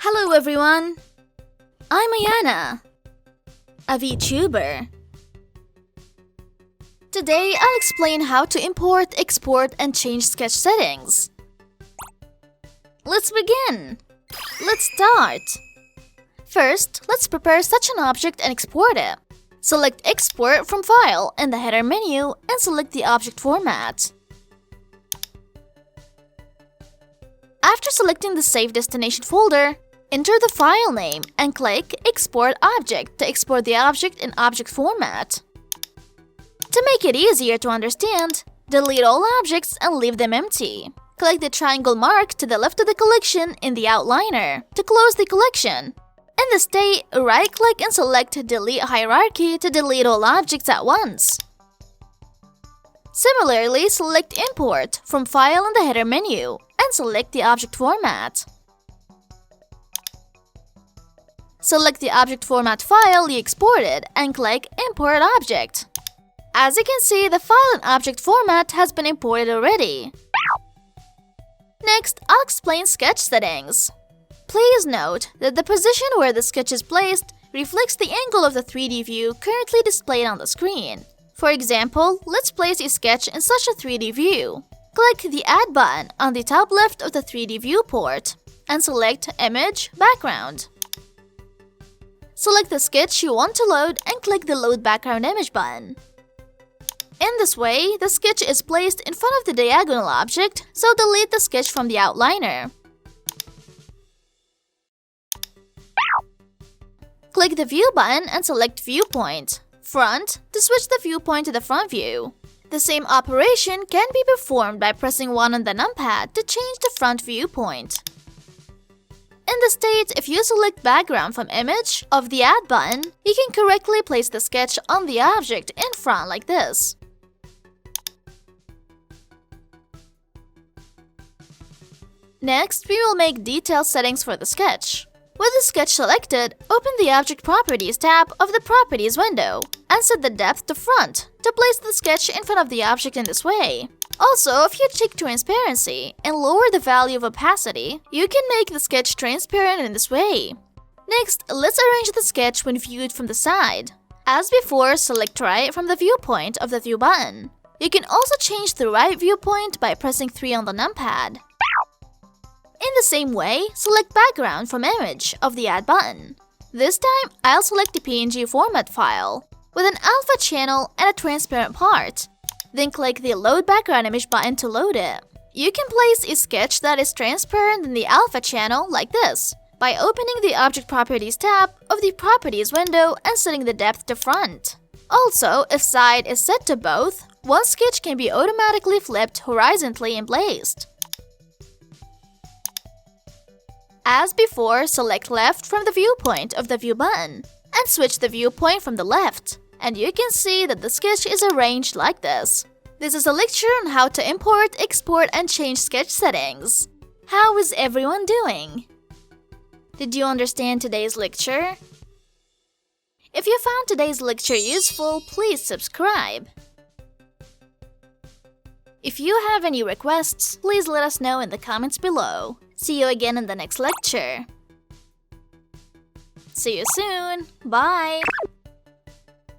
Hello everyone! I'm Ayana, a Vtuber. Today I'll explain how to import, export, and change sketch settings. Let's begin! Let's start! First, let's prepare such an object and export it. Select Export from File in the header menu and select the object format. After selecting the Save Destination folder, enter the file name and click Export Object to export the object in object format. To make it easier to understand, delete all objects and leave them empty. Click the triangle mark to the left of the collection in the outliner to close the collection. In the state, right-click and select Delete Hierarchy to delete all objects at once. Similarly, select Import from File in the header menu and select the object format. Select the object format file you exported and click Import Object. As you can see, the file and object format has been imported already. Next, I'll explain sketch settings. Please note that the position where the sketch is placed reflects the angle of the 3D view currently displayed on the screen. For example, let's place a sketch in such a 3D view. Click the Add button on the top left of the 3D viewport and select Image Background. Select the sketch you want to load and click the Load Background Image button. In this way, the sketch is placed in front of the diagonal object, so delete the sketch from the outliner. Click the View button and select Viewpoint, Front to switch the viewpoint to the front view. The same operation can be performed by pressing 1 on the numpad to change the front viewpoint. In the state, if you select Background from Image of the Add button, you can correctly place the sketch on the object in front like this. Next, we will make detail settings for the sketch. With the sketch selected, open the Object Properties tab of the Properties window and set the depth to front to place the sketch in front of the object in this way. Also, if you check transparency and lower the value of opacity, you can make the sketch transparent in this way. Next, let's arrange the sketch when viewed from the side. As before, select Right from the viewpoint of the View button. You can also change the right viewpoint by pressing 3 on the numpad. In the same way, select Background from Image of the Add button. This time, I'll select a PNG format file with an alpha channel and a transparent part. Then click the Load Background Image button to load it. You can place a sketch that is transparent in the alpha channel like this by opening the Object Properties tab of the Properties window and setting the depth to front. Also, if side is set to both, one sketch can be automatically flipped horizontally and placed. As before, select Left from the viewpoint of the View button and switch the viewpoint from the left, and you can see that the sketch is arranged like this. This is a lecture on how to import, export, and change sketch settings. How is everyone doing? Did you understand today's lecture? If you found today's lecture useful, please subscribe. If you have any requests, please let us know in the comments below. See you again in the next lecture. See you soon. Bye.